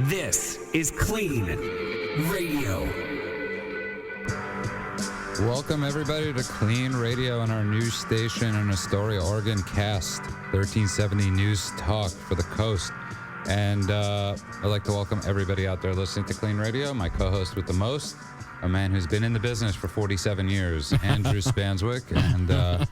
This is KLEAN Radio. Welcome, everybody, to KLEAN Radio and our news station in Astoria, Oregon, KAST, 1370 News Talk for the coast. And I'd like to welcome everybody out there listening to KLEAN Radio, my co-host with the most, a man who's been in the business for 47 years, Andrew Spanswick. And I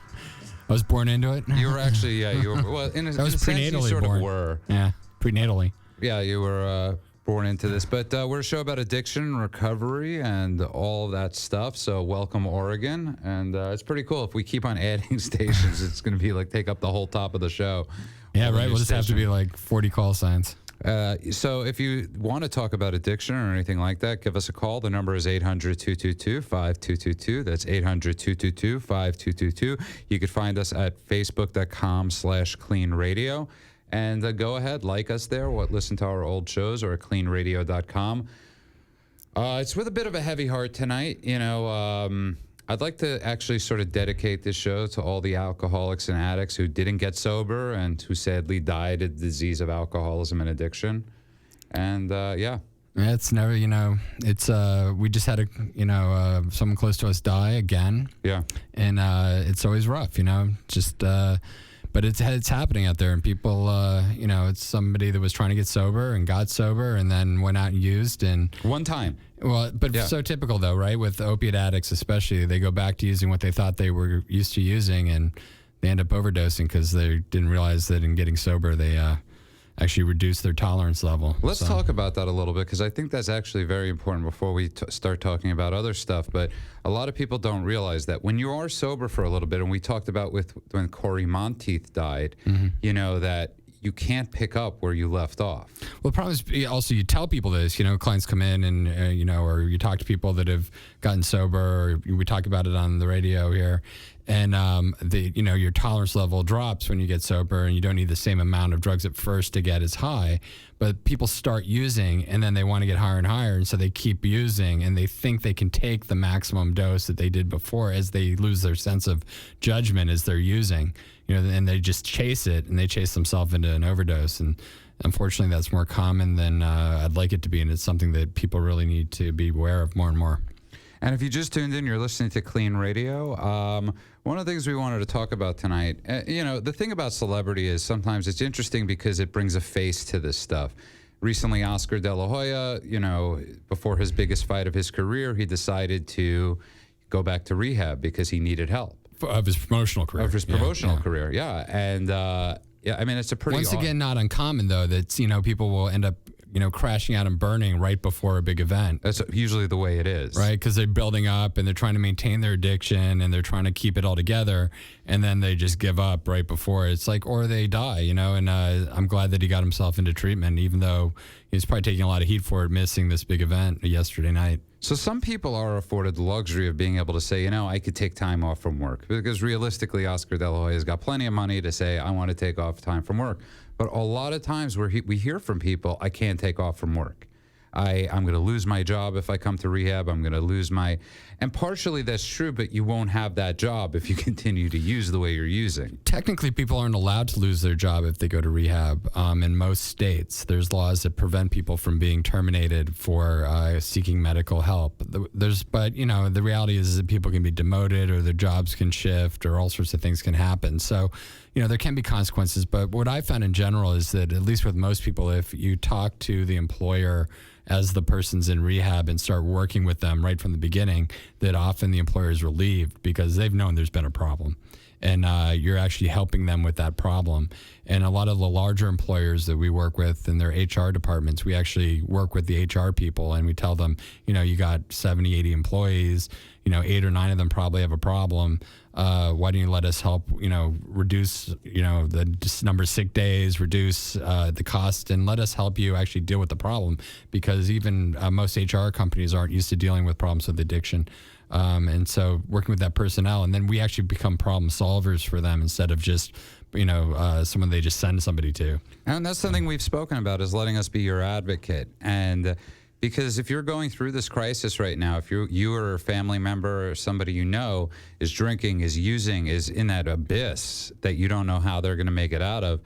was born into it. You were actually, you were, well, in a sense, you sort of were. Yeah, prenatally. Yeah, you were born into this. But we're a show about addiction, recovery, and all that stuff. So welcome, Oregon. And it's pretty cool. If we keep on adding stations, it's going to be like take up the whole top of the show. Yeah, right. We'll just have to be like 40 call signs. So if you want to talk about addiction or anything like that, give us a call. The number is 800-222-5222. That's 800-222-5222. You could find us at facebook.com/KLEAN Radio. And go ahead, like us there, listen to our old shows or at KLEANradio.com. It's with a bit of a heavy heart tonight. You know, I'd like to actually sort of dedicate this show to all the alcoholics and addicts who didn't get sober and who sadly died of the disease of alcoholism and addiction. And, yeah. It's never, it's, we just had someone close to us die again. Yeah. And it's always rough, just, but it's happening out there, and people, it's somebody that was trying to get sober and got sober and then went out and used. And one time. Well, but yeah. So typical, though, right? With opiate addicts especially, they go back to using what they thought they were used to using, and they end up overdosing because they didn't realize that in getting sober, they actually reduce their tolerance level. Let's talk about that a little bit, because I think that's actually very important before we start talking about other stuff. But a lot of people don't realize that when you are sober for a little bit, and we talked about when Corey Monteith died, that you can't pick up where you left off. Well, the problem is also you tell people this, clients come in and, or you talk to people that have gotten sober, or we talk about it on the radio here. And, your tolerance level drops when you get sober, and you don't need the same amount of drugs at first to get as high. But people start using, and then they want to get higher and higher. And so they keep using, and they think they can take the maximum dose that they did before as they lose their sense of judgment as they're using, and they just chase it, and they chase themselves into an overdose. And unfortunately, that's more common than I'd like it to be. And it's something that people really need to be aware of more and more. And if you just tuned in, you're listening to KLEAN Radio. One of the things we wanted to talk about tonight, the thing about celebrity is sometimes it's interesting because it brings a face to this stuff. Recently, Oscar De La Hoya, before his biggest fight of his career, he decided to go back to rehab because he needed help. Of his promotional career. Of his promotional career, yeah. And, it's a pretty... Once again, not uncommon, though, that, people will end up crashing out and burning right before a big event. That's usually the way it is. Right, because they're building up and they're trying to maintain their addiction and they're trying to keep it all together, and then they just give up right before. It's like, or they die, and I'm glad that he got himself into treatment, even though he's probably taking a lot of heat for it, missing this big event yesterday night. So some people are afforded the luxury of being able to say, I could take time off from work, because realistically, Oscar De La Hoya has got plenty of money to say, I want to take off time from work. But a lot of times we hear from people, I can't take off from work. I'm going to lose my job if I come to rehab. I'm going to lose my... And partially that's true, but you won't have that job if you continue to use the way you're using. Technically, people aren't allowed to lose their job if they go to rehab. In most states, there's laws that prevent people from being terminated for seeking medical help. But the reality is that people can be demoted, or their jobs can shift, or all sorts of things can happen. So, there can be consequences. But what I found in general is that, at least with most people, if you talk to the employer as the person's in rehab and start working with them right from the beginning, that often the employer is relieved because they've known there's been a problem. And you're actually helping them with that problem. And a lot of the larger employers that we work with in their HR departments, we actually work with the HR people, and we tell them, you got 70, 80 employees, 8 or 9 of them probably have a problem. Why don't you let us help, reduce, the number of sick days, reduce the cost, and let us help you actually deal with the problem, because even most HR companies aren't used to dealing with problems with addiction. And so working with that personnel, and then we actually become problem solvers for them instead of just, someone they just send somebody to. And that's something we've spoken about, is letting us be your advocate. And because if you're going through this crisis right now, if you or a family member or somebody is drinking, is using, is in that abyss that you don't know how they're going to make it out of,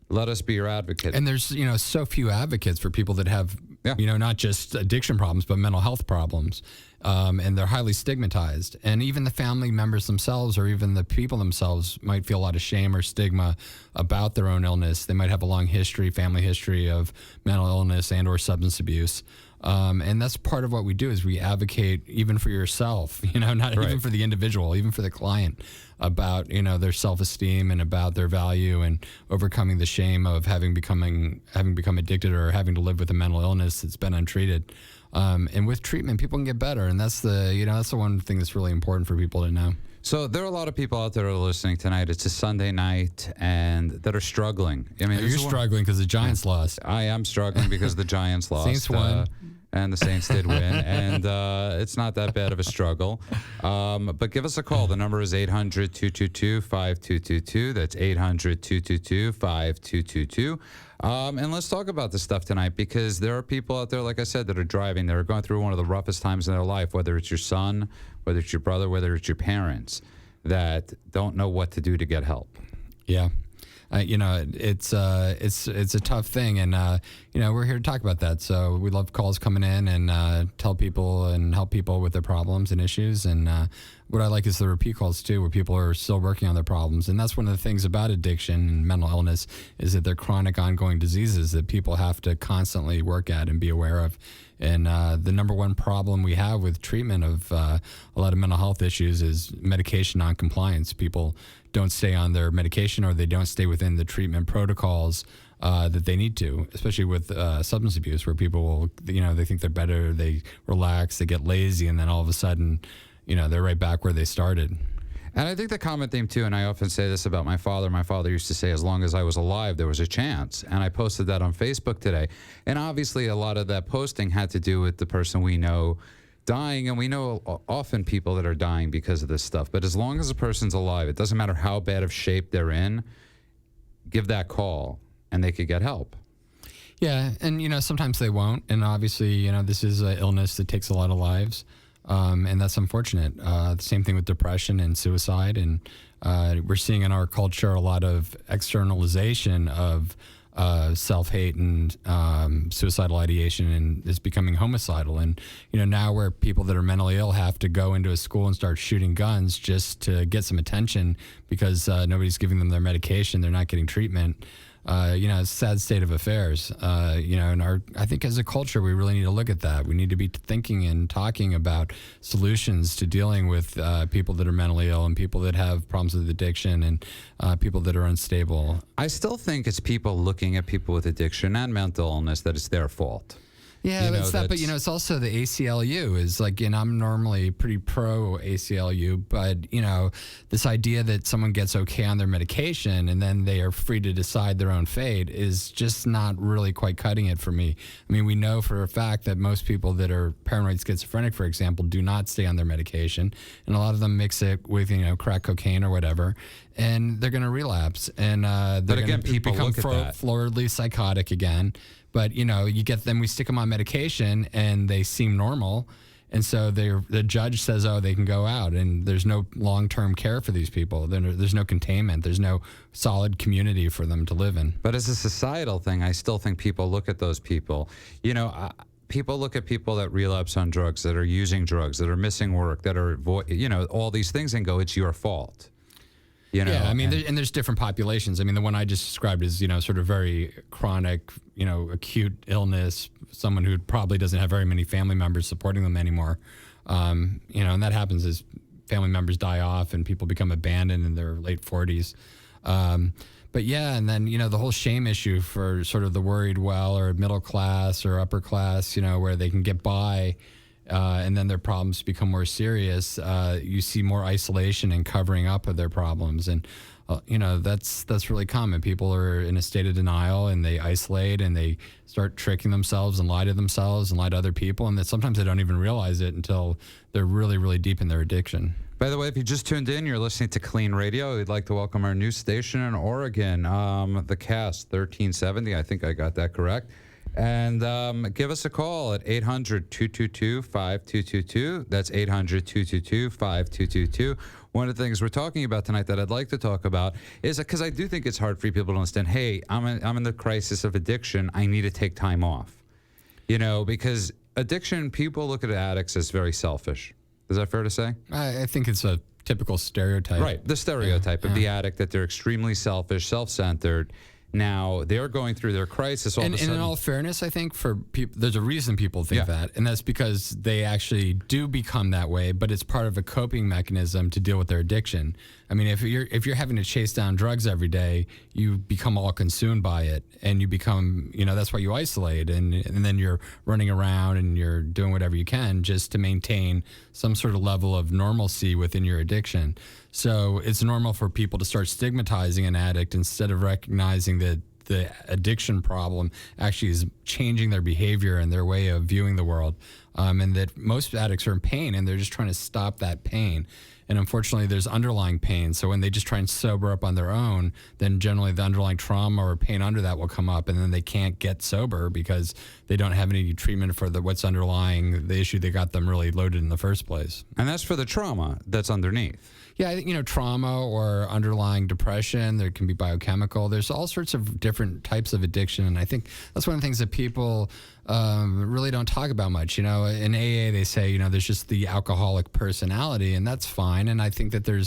Let us be your advocate. And there's, so few advocates for people that have, Yeah. Not just addiction problems, but mental health problems. And they're highly stigmatized. And even the family members themselves, or even the people themselves, might feel a lot of shame or stigma about their own illness. They might have a long family history of mental illness and or substance abuse. And that's part of what we do is we advocate even for yourself, not even for the individual, even for the client, about, their self-esteem and about their value and overcoming the shame of having become addicted or having to live with a mental illness that's been untreated. And with treatment, people can get better. And that's the one thing that's really important for people to know. So there are a lot of people out there that are listening tonight. It's a Sunday night and that are struggling. I mean, You're struggling because the Giants lost. I am struggling because the Giants lost. Saints won. And the Saints did win. And it's not that bad of a struggle. But give us a call. The number is 800-222-5222. That's 800-222-5222. And let's talk about this stuff tonight, because there are people out there, like I said, that are driving. They're going through one of the roughest times in their life, whether it's your son, whether it's your brother, whether it's your parents, that don't know what to do to get help. Yeah. It's a tough thing, and we're here to talk about that. So we love calls coming in and tell people and help people with their problems and issues. And what I like is the repeat calls too, where people are still working on their problems. And that's one of the things about addiction and mental illness, is that they're chronic, ongoing diseases that people have to constantly work at and be aware of. And the number one problem we have with treatment of a lot of mental health issues is medication noncompliance. People don't stay on their medication, or they don't stay within the treatment protocols that they need to, especially with substance abuse, where people will, they think they're better, they relax, they get lazy, and then all of a sudden, they're right back where they started. And I think the common theme, too, and I often say this about my father used to say, as long as I was alive, there was a chance. And I posted that on Facebook today. And obviously, a lot of that posting had to do with the person we know dying. And we know often people that are dying because of this stuff. But as long as a person's alive, it doesn't matter how bad of shape they're in, give that call and they could get help. Yeah. And, sometimes they won't. And obviously, this is an illness that takes a lot of lives. And that's unfortunate. The same thing with depression and suicide. And we're seeing in our culture a lot of externalization of self-hate and suicidal ideation, and it's becoming homicidal. And, now where people that are mentally ill have to go into a school and start shooting guns just to get some attention because nobody's giving them their medication, they're not getting treatment. It's a sad state of affairs. And I think as a culture, we really need to look at that. We need to be thinking and talking about solutions to dealing with people that are mentally ill and people that have problems with addiction and people that are unstable. I still think it's people looking at people with addiction and mental illness that it's their fault. Yeah, it's that, but it's also the ACLU is like, I'm normally pretty pro ACLU, but this idea that someone gets okay on their medication and then they are free to decide their own fate is just not really quite cutting it for me. I mean, we know for a fact that most people that are paranoid schizophrenic, for example, do not stay on their medication, and a lot of them mix it with crack cocaine or whatever, and they're going to relapse, and they're going to become floridly psychotic again. But, you get them, we stick them on medication and they seem normal. And so the judge says, oh, they can go out, and there's no long-term care for these people. There's no containment. There's no solid community for them to live in. But as a societal thing, I still think people look at those people. People look at people that relapse on drugs, that are using drugs, that are missing work, that are, all these things, and go, it's your fault. Yeah, I mean, there's different populations. I mean, the one I just described is, sort of very chronic, acute illness, someone who probably doesn't have very many family members supporting them anymore. And that happens as family members die off and people become abandoned in their late 40s. But yeah, and then, the whole shame issue for sort of the worried well or middle class or upper class, where they can get by. And then their problems become more serious. You see more isolation and covering up of their problems, and that's really common. People are in a state of denial, and they isolate, and they start tricking themselves and lie to themselves and lie to other people, and that sometimes they don't even realize it until they're really, really deep in their addiction. By the way, if you just tuned in, you're listening to KLEAN Radio. We'd like to welcome our new station in Oregon, the Cast 1370. I think I got that correct. And give us a call at 800-222-5222. That's 800-222-5222. One of the things we're talking about tonight that I'd like to talk about is because I do think it's hard for people to understand, hey, I'm in the crisis of addiction. I need to take time off. You know, because addiction, people look at addicts as very selfish. Is that fair to say? I think it's a typical stereotype. Right, the stereotype of the addict, that they're extremely selfish, self-centered. Now, they're going through their crisis all of a sudden. And in all fairness, I think for people, there's a reason people think that, and that's because they actually do become that way, but it's part of a coping mechanism to deal with their addiction. I mean, if you're having to chase down drugs every day, you become all consumed by it, and you become, that's why you isolate, and then you're running around and you're doing whatever you can just to maintain some sort of level of normalcy within your addiction. So it's normal for people to start stigmatizing an addict instead of recognizing that the addiction problem actually is changing their behavior and their way of viewing the world, and that most addicts are in pain and they're just trying to stop that pain. And unfortunately, there's underlying pain. So when they just try and sober up on their own, then generally the underlying trauma or pain under that will come up, and then they can't get sober because they don't have any treatment for what's underlying the issue that got them really loaded in the first place. And that's for the trauma that's underneath. Yeah, I think, trauma or underlying depression, there can be biochemical. There's all sorts of different types of addiction. And I think that's one of the things that people really don't talk about much. In AA, they say, there's just the alcoholic personality, and that's fine. And I think that there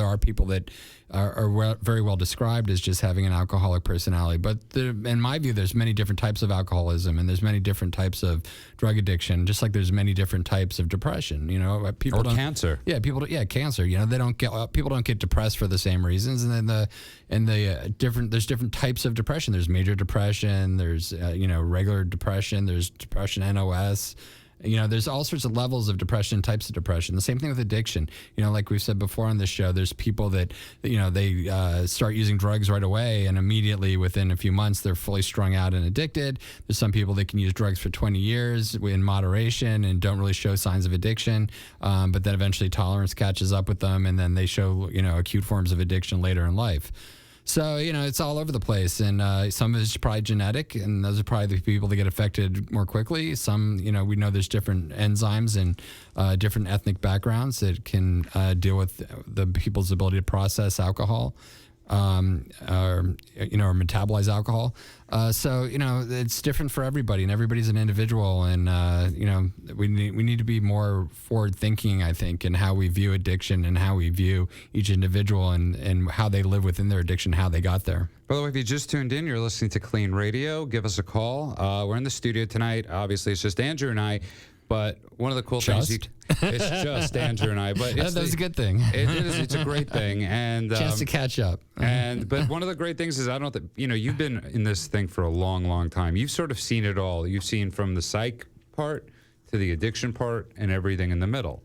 are people that are very well described as just having an alcoholic personality. But in my view, there's many different types of alcoholism, and there's many different types of drug addiction, just like there's many different types of depression. People or cancer. Yeah, cancer. People don't get depressed for the same reasons, and then there's different types of depression. There's major depression. There's regular depression. There's depression NOS. There's all sorts of levels of depression, types of depression. The same thing with addiction. Like we've said before on this show, there's people that, they start using drugs right away, and immediately within a few months, they're fully strung out and addicted. There's some people that can use drugs for 20 years in moderation and don't really show signs of addiction, but then eventually tolerance catches up with them, and then they show, acute forms of addiction later in life. So, it's all over the place, and some of it's probably genetic, and those are probably the people that get affected more quickly. Some, we know there's different enzymes and different ethnic backgrounds that can deal with the people's ability to process alcohol, or metabolize alcohol. So, it's different for everybody, and everybody's an individual, and, we need to be more forward thinking, I think, in how we view addiction and how we view each individual and how they live within their addiction, how they got there. By the way, if you just tuned in, you're listening to KLEAN Radio. Give us a call. We're in the studio tonight. Obviously, it's just Andrew and I. But one of the cool things, it's just Andrew and I. But that's a good thing. It is. It's a great thing, and chance to catch up. But one of the great things is you've been in this thing for a long, long time. You've sort of seen it all. You've seen from the psych part to the addiction part and everything in the middle.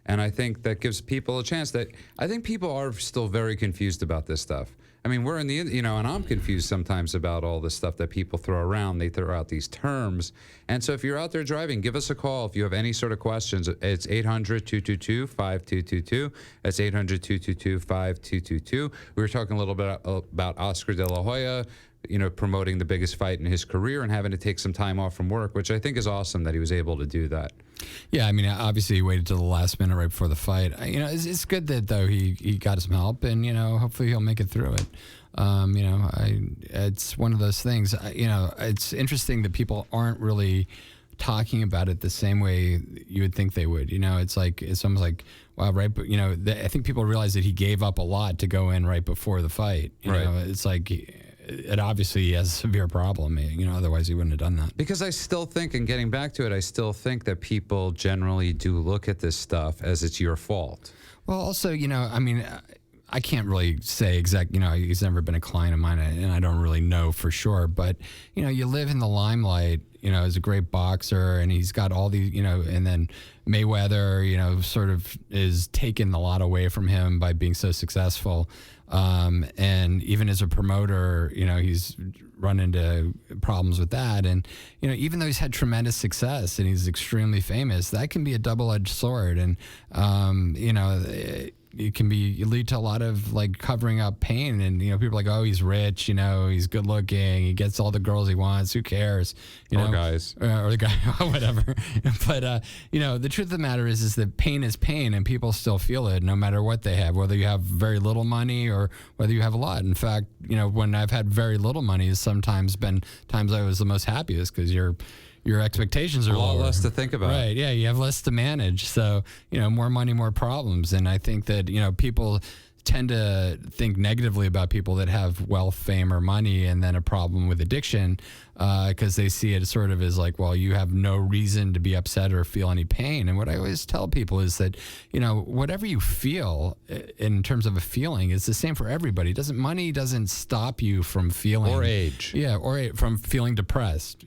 And I think that gives people a chance. That I think people are still very confused about this stuff. I mean, we're in the, and I'm confused sometimes about all the stuff that people throw around. They throw out these terms. And so if you're out there driving, give us a call. If you have any sort of questions, it's 800-222-5222. That's 800-222-5222. We were talking a little bit about Oscar De La Hoya, promoting the biggest fight in his career and having to take some time off from work, which I think is awesome that he was able to do that. Yeah, I mean, obviously he waited till the last minute right before the fight. It's good that, though, he got some help, and, hopefully he'll make it through it. It's one of those things, it's interesting that people aren't really talking about it the same way you would think they would. It's almost like, wow, right? But, I think people realize that he gave up a lot to go in right before the fight. It's like, it obviously has a severe problem, otherwise he wouldn't have done that. Because I still think, and getting back to it, I still think that people generally do look at this stuff as it's your fault. Well, also, I can't really say exact, he's never been a client of mine, and I don't really know for sure, but, you live in the limelight, as a great boxer, and he's got all these, and then Mayweather, sort of is taking a lot away from him by being so successful. And even as a promoter, he's run into problems with that. And, even though he's had tremendous success and he's extremely famous, that can be a double-edged sword. And, it can lead to a lot of like covering up pain, and people are like, oh, he's rich, he's good looking, he gets all the girls he wants, who cares, or guys, or the guy, whatever. But the truth of the matter is that pain is pain, and people still feel it no matter what they have, whether you have very little money or whether you have a lot. In fact, when I've had very little money, has sometimes been times I was the most happiest, because your expectations are a lot lower. less to think about. Right, yeah, you have less to manage. So, more money, more problems. And I think that, people tend to think negatively about people that have wealth, fame, or money, and then a problem with addiction, because they see it sort of as like, well, you have no reason to be upset or feel any pain. And what I always tell people is that, whatever you feel in terms of a feeling is the same for everybody. Money doesn't stop you from feeling, or age. Yeah, or from feeling depressed.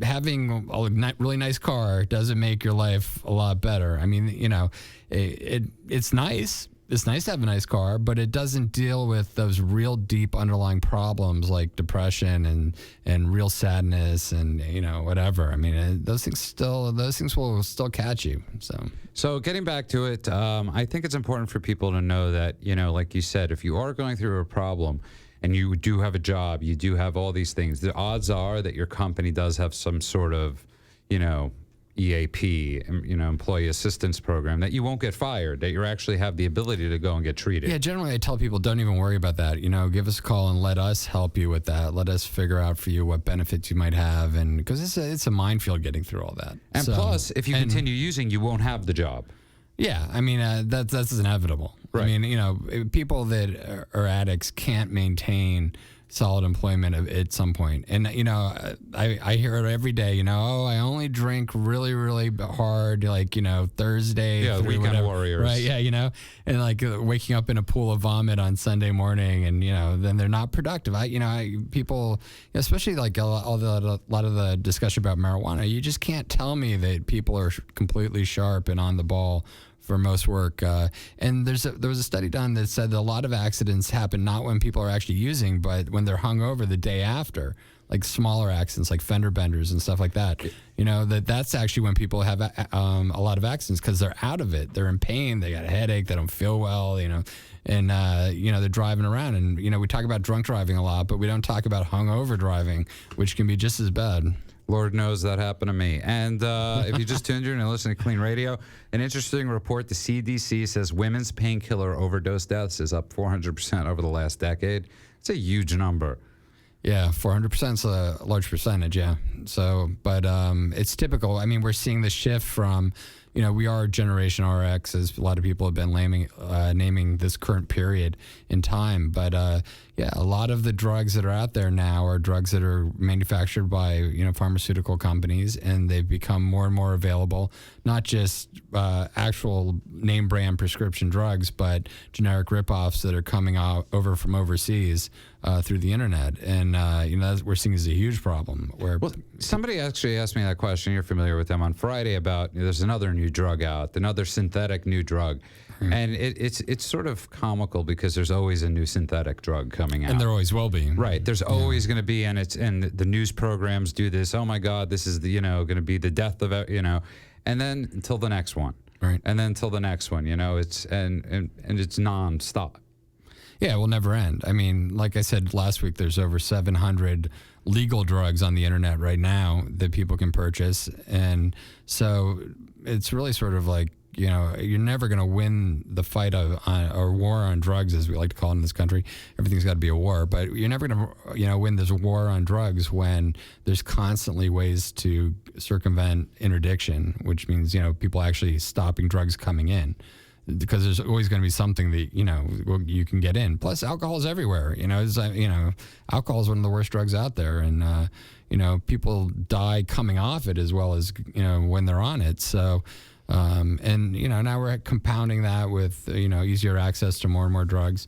Having a really nice car doesn't make your life a lot better. I mean, it's nice. It's nice to have a nice car, but it doesn't deal with those real deep underlying problems like depression and real sadness and whatever. I mean, those things will still catch you. So getting back to it, I think it's important for people to know that like you said, if you are going through a problem and you do have a job, you do have all these things, the odds are that your company does have some sort of EAP, employee assistance program, that you won't get fired, that you actually have the ability to go and get treated. Yeah, generally I tell people, don't even worry about that. Give us a call and let us help you with that. Let us figure out for you what benefits you might have, and because it's a minefield getting through all that. And plus, if you continue using, you won't have the job. Yeah, I mean, that's inevitable. Right. I mean, people that are addicts can't maintain solid employment at some point. And, I hear it every day, oh, I only drink really, really hard, like, Thursday. Yeah, weekend whatever. warriors. Right, yeah, and like waking up in a pool of vomit on Sunday morning, and, then they're not productive. People, especially like a lot of the discussion about marijuana, you just can't tell me that people are completely sharp and on the ball for most work. And there was a study done that said that a lot of accidents happen not when people are actually using, but when they're hungover the day after, like smaller accidents like fender benders and stuff like that. That's actually when people have a lot of accidents, because they're out of it. They're in pain. They got a headache. They don't feel well, and, they're driving around. And, we talk about drunk driving a lot, but we don't talk about hungover driving, which can be just as bad. Lord knows that happened to me. And if you just tuned in and listening to KLEAN Radio, an interesting report, the CDC says women's painkiller overdose deaths is up 400% over the last decade. It's a huge number. Yeah, 400% is a large percentage, yeah. So, but it's typical. I mean, we're seeing the shift from, we are Generation RX, as a lot of people have been naming this current period in time. But yeah, a lot of the drugs that are out there now are drugs that are manufactured by pharmaceutical companies, and they've become more and more available. Not just actual name brand prescription drugs, but generic ripoffs that are coming out over from overseas through the internet, and that's, we're seeing as a huge problem. Well, somebody actually asked me that question. You're familiar with them on Friday about there's another new drug out, another synthetic new drug. And it's sort of comical because there's always a new synthetic drug coming out. And there always will be. Right. There's always going to be, and the news programs do this. Oh my God, this is the, going to be the death of, and then until the next one. Right. And then until the next one, it's, and it's nonstop. Yeah, it will never end. I mean, like I said last week, there's over 700 legal drugs on the internet right now that people can purchase. And so it's really sort of like, you're never going to win the fight or war on drugs, as we like to call it in this country. Everything's got to be a war, but you're never going to, win this war on drugs when there's constantly ways to circumvent interdiction, which means, people actually stopping drugs coming in, because there's always going to be something that, you can get in. Plus, alcohol is everywhere. Alcohol is one of the worst drugs out there, and people die coming off it as well as when they're on it. So. Now we're compounding that with, easier access to more and more drugs.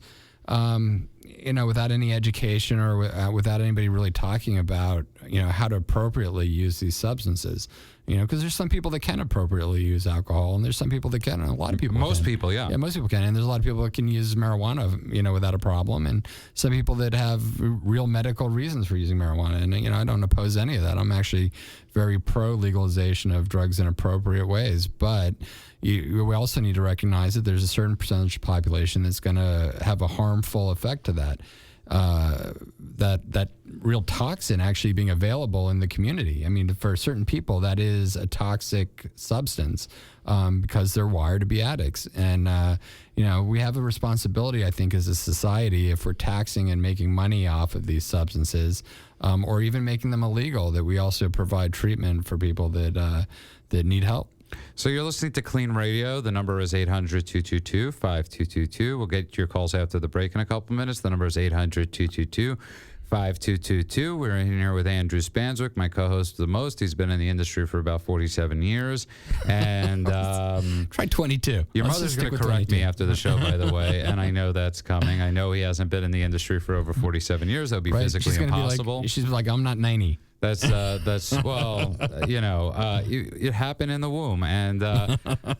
without any education or without anybody really talking about, how to appropriately use these substances. Because there's some people that can appropriately use alcohol, and there's some people that can. And a lot of people Most can. people, yeah. Yeah, most people can. And there's a lot of people that can use marijuana, without a problem. And some people that have real medical reasons for using marijuana. And, I don't oppose any of that. I'm actually very pro legalization of drugs in appropriate ways. But we also need to recognize that there's a certain percentage of the population that's going to have a harmful effect to that. That real toxin actually being available in the community. I mean, for certain people, that is a toxic substance because they're wired to be addicts. And, we have a responsibility, I think, as a society, if we're taxing and making money off of these substances or even making them illegal, that we also provide treatment for people that need help. So you're listening to Clean Radio. The number is 800-222-5222. We'll get your calls after the break in a couple minutes. The number is 800-222-5222. We're in here with Andrew Spanswick, my co-host the most. He's been in the industry for about 47 years. And try 22. Your mother's going to correct me after the show, by the way, and I know that's coming. I know he hasn't been in the industry for over 47 years. That would be physically impossible. She's like, I'm not 90. That's well, it happened in the womb, and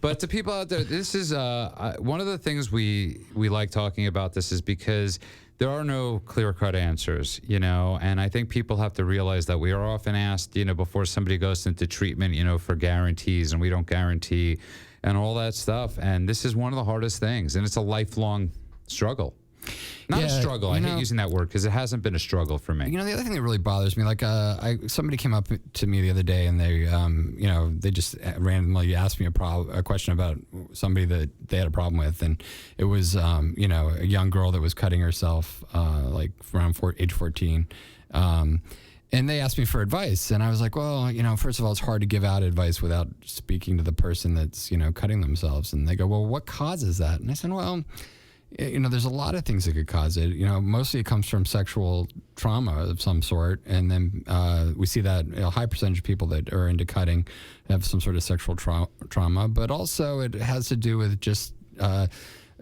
but to people out there, this is one of the things we like talking about. This is because there are no clear-cut answers, and I think people have to realize that we are often asked, before somebody goes into treatment, for guarantees, and we don't guarantee, and all that stuff, and this is one of the hardest things, and it's a lifelong struggle. Not a struggle. I hate using that word because it hasn't been a struggle for me. The other thing that really bothers me, like somebody came up to me the other day and they, they just randomly asked me a question about somebody that they had a problem with, and it was, a young girl that was cutting herself, like around age 14. And they asked me for advice, and I was like, well, first of all, it's hard to give out advice without speaking to the person that's, cutting themselves. And they go, well, what causes that? And I said, well, there's a lot of things that could cause it. Mostly it comes from sexual trauma of some sort. And then we see that a high percentage of people that are into cutting have some sort of sexual trauma. But also it has to do with just,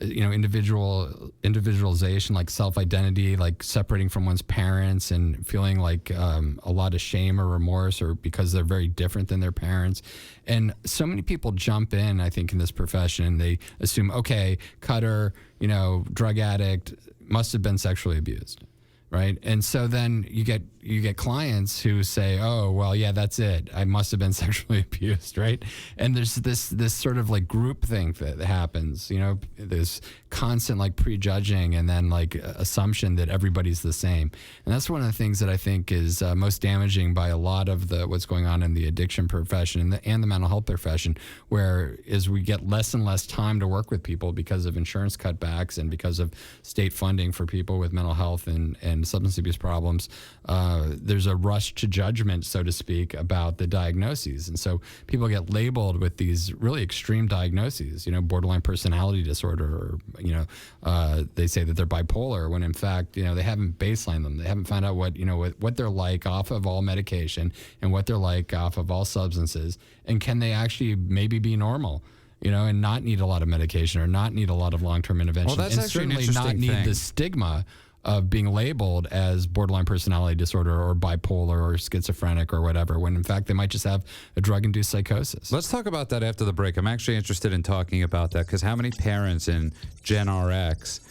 individualization, like self-identity, like separating from one's parents and feeling like a lot of shame or remorse, or because they're very different than their parents. And so many people jump in, I think, in this profession. They assume, okay, cutter, drug addict, must have been sexually abused, right? And so then you get clients who say, oh, well, yeah, that's it. I must have been sexually abused, right? And there's this sort of like group thing that happens, there's constant like prejudging and then like assumption that everybody's the same. And that's one of the things that I think is most damaging by a lot of what's going on in the addiction profession and the mental health profession, where is we get less and less time to work with people because of insurance cutbacks and because of state funding for people with mental health and substance abuse problems. There's a rush to judgment, so to speak, about the diagnoses. And so people get labeled with these really extreme diagnoses, borderline personality disorder, or, they say that they're bipolar when in fact, they haven't baselined them. They haven't found out what they're like off of all medication and what they're like off of all substances. And can they actually maybe be normal? And not need a lot of medication or not need a lot of long-term intervention. Well, that's and actually certainly an not interesting need thing. the stigma of being labeled as borderline personality disorder or bipolar or schizophrenic or whatever, when in fact they might just have a drug-induced psychosis. Let's talk about that after the break. I'm actually interested in talking about that because how many parents in Gen RX,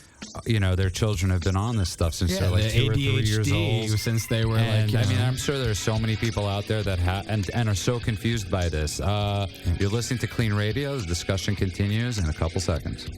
their children have been on this stuff since they're like 2 or 3 years old. Since they were and, I'm sure there's so many people out there that and are so confused by this. You're listening to Clean Radio. The discussion continues in a couple seconds.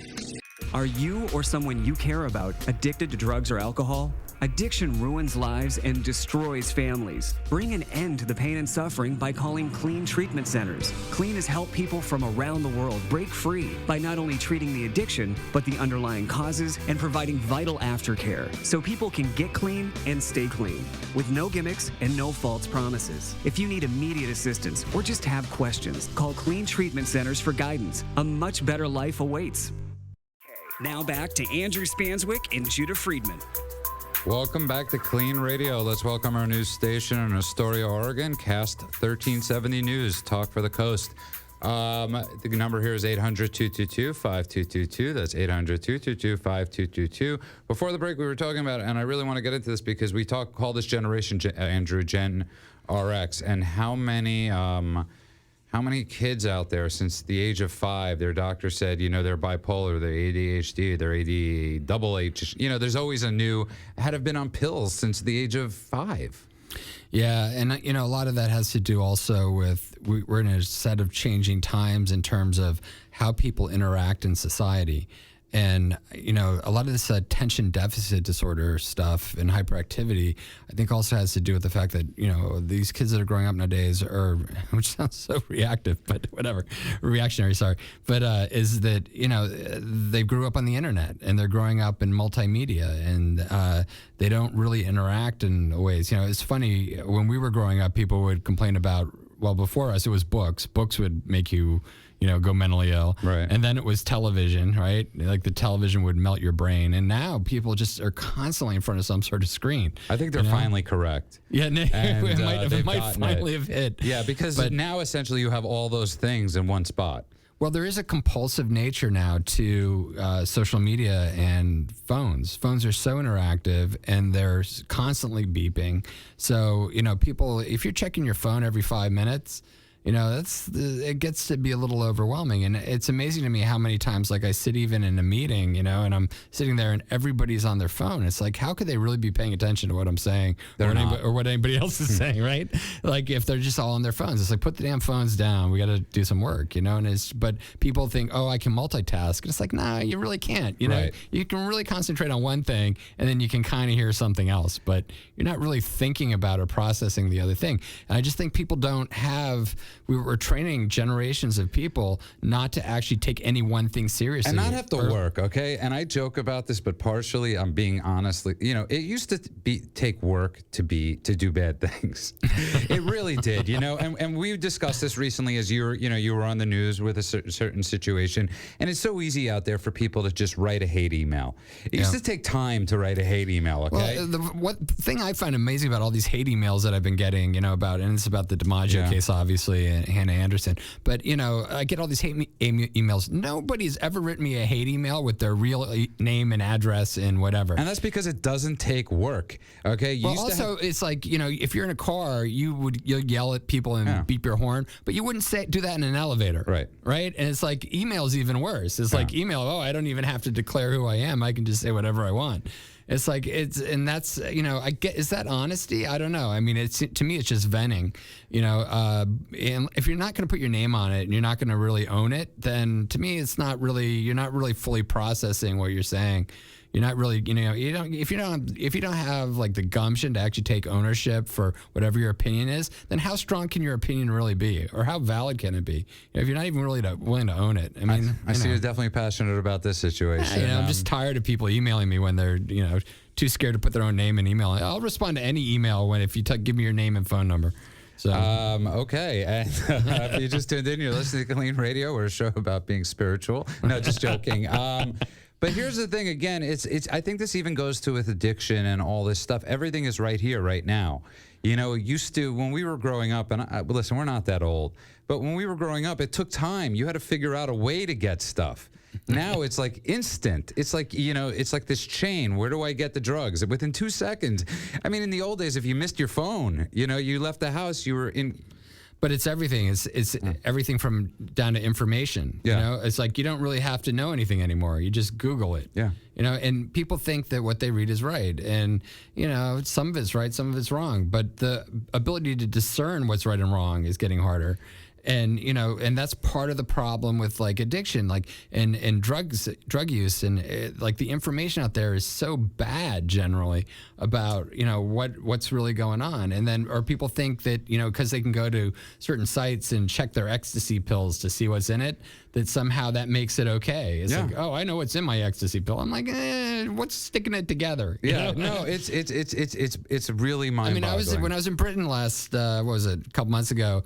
Are you or someone you care about addicted to drugs or alcohol? Addiction ruins lives and destroys families. Bring an end to the pain and suffering by calling KLEAN Treatment Centers. KLEAN has helped people from around the world break free by not only treating the addiction, but the underlying causes and providing vital aftercare so people can get clean and stay clean with no gimmicks and no false promises. If you need immediate assistance or just have questions, call KLEAN Treatment Centers for guidance. A much better life awaits. Now back to Andrew Spanswick and Judah Friedman. Welcome back to Clean Radio. Let's welcome our news station in Astoria, Oregon, Cast 1370 News, Talk for the Coast. The number here is 800-222-5222. That's 800-222-5222. Before the break, we were talking about, and I really want to get into this because we call this generation, Andrew, Gen RX, and how many kids out there since the age of 5, their doctor said, they're bipolar, they're ADHD, they're ADHD. There's always a new, have been on pills since the age of 5. Yeah, and a lot of that has to do also with we're in a set of changing times in terms of how people interact in society. And, a lot of this attention deficit disorder stuff and hyperactivity, I think also has to do with the fact that, these kids that are growing up nowadays are, which sounds so reactive, but whatever, reactionary, sorry. But is that, they grew up on the internet and they're growing up in multimedia and they don't really interact in ways. It's funny, when we were growing up, people would complain about, well, before us, it was books. Books would make you go mentally ill. Right. And then it was television, right? Like the television would melt your brain. And now people just are constantly in front of some sort of screen. I think they're finally correct. Yeah, And, it might finally have hit. Yeah, because now essentially you have all those things in one spot. Well, there is a compulsive nature now to social media and phones. Phones are so interactive and they're constantly beeping. So, people, if you're checking your phone every 5 minutes, it gets to be a little overwhelming. And it's amazing to me how many times, like I sit even in a meeting, and I'm sitting there and everybody's on their phone. It's like, how could they really be paying attention to what I'm saying or what anybody else is saying, right? Like if they're just all on their phones, it's like, put the damn phones down. We got to do some work, but people think, oh, I can multitask. And it's like, nah, you really can't, Right. You can really concentrate on one thing and then you can kind of hear something else, but you're not really thinking about or processing the other thing. And I just think people we were training generations of people not to actually take any one thing seriously. And not have to work, okay? And I joke about this, but partially I'm being honestly, it used to take work to do bad things. It really did, and we discussed this recently as you were on the news with a certain situation, and it's so easy out there for people to just write a hate email. It used to take time to write a hate email, okay? Well, what thing I find amazing about all these hate emails that I've been getting, and it's about the DiMaggio case, obviously, and Hannah Anderson. But, I get all these hate emails. Nobody's ever written me a hate email with their real name and address and whatever. And that's because it doesn't take work, okay? It's like, if you're in a car, you'll yell at people and beep your horn, but you wouldn't do that in an elevator. Right? And it's like email's even worse. It's like email, I don't even have to declare who I am. I can just say whatever I want. It's like and that's I get, is that honesty? I don't know. I mean, to me it's just venting, and if you're not going to put your name on it and you're not going to really own it, then to me it's not really, you're not really fully processing what you're saying. You're not really, if you don't have like the gumption to actually take ownership for whatever your opinion is, then how strong can your opinion really be, or how valid can it be? If you're not even really willing to own it. I mean, I see you're definitely passionate about this situation. I'm just tired of people emailing me when they're, too scared to put their own name in email. I'll respond to any email if you give me your name and phone number. So okay, and if you just tuned in, you're listening to KLEAN Radio. We're a show about being spiritual. No, just joking. But here's the thing. Again, it's. I think this even goes to with addiction and all this stuff. Everything is right here, right now. It used to, when we were growing up, and listen, we're not that old, but when we were growing up, it took time. You had to figure out a way to get stuff. Now it's like instant. It's like, it's like this chain. Where do I get the drugs? Within 2 seconds. I mean, in the old days, if you missed your phone, you left the house, you were in. But it's everything. It's everything from down to information. It's like you don't really have to know anything anymore. You just Google it. Yeah. And people think that what they read is right. And, some of it's right, some of it's wrong. But the ability to discern what's right and wrong is getting harder. And, and that's part of the problem with like addiction, like and drug use, and like the information out there is so bad generally about, what's really going on. And then, or people think that, because they can go to certain sites and check their ecstasy pills to see what's in it, that somehow that makes it okay. It's like, oh, I know what's in my ecstasy pill. I'm like, what's sticking it together? Yeah, no, it's really mind-boggling. I mean, when I was in Britain last, a couple months ago,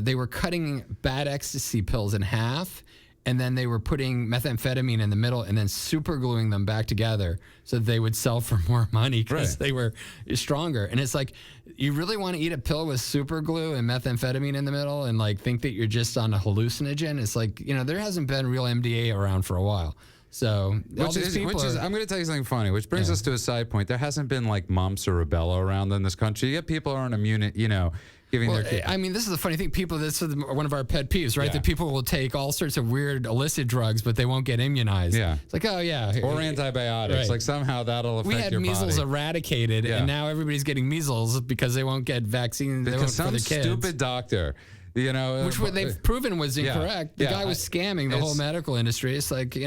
they were cutting bad ecstasy pills in half and then they were putting methamphetamine in the middle and then super gluing them back together so that they would sell for more money because they were stronger. And it's like, you really want to eat a pill with super glue and methamphetamine in the middle and like think that you're just on a hallucinogen? It's like, there hasn't been real MDA around for a while. So I'm going to tell you something funny, which brings us to a side point. There hasn't been like mumps or rubella around in this country. You get people who aren't immune, giving their kids. I mean, this is the funny thing. This is one of our pet peeves, right? That people will take all sorts of weird illicit drugs, but they won't get immunized. Yeah. It's like, oh, yeah. Or antibiotics. Like somehow that'll affect your body. We had measles eradicated, and now everybody's getting measles because they won't get vaccines for their kids. Some stupid doctor, which what they've proven was incorrect. The guy was scamming the whole medical industry. It's like,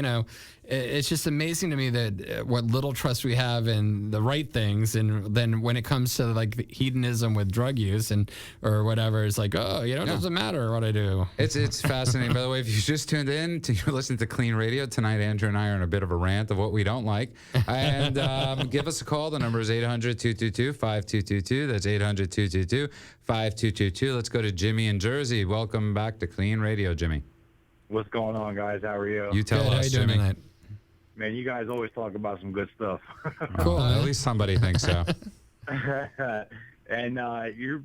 it's just amazing to me that what little trust we have in the right things, and then when it comes to like the hedonism with drug use or whatever, it's like, it doesn't matter what I do. It's fascinating. By the way, if you just tuned in to listen to Clean Radio tonight, Andrew and I are in a bit of a rant of what we don't like. And give us a call. The number is 800-222-5222. That's 800-222-5222. Let's go to Jimmy in Jersey. Welcome back to Clean Radio, Jimmy. What's going on, guys? How are you? You tell us, Jimmy. Tonight? Man, you guys always talk about some good stuff. Cool. At least somebody thinks so. And you're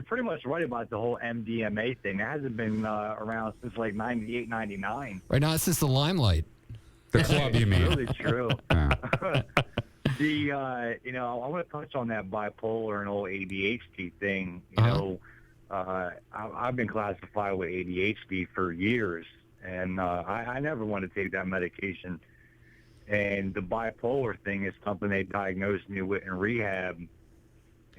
pretty much right about the whole MDMA thing. It hasn't been around since like 98, 99. Right now, it's just the limelight. The club, you mean? Really true. I want to touch on that bipolar and old ADHD thing. I've been classified with ADHD for years, and I never wanted to take that medication. And the bipolar thing is something they diagnosed me with in rehab,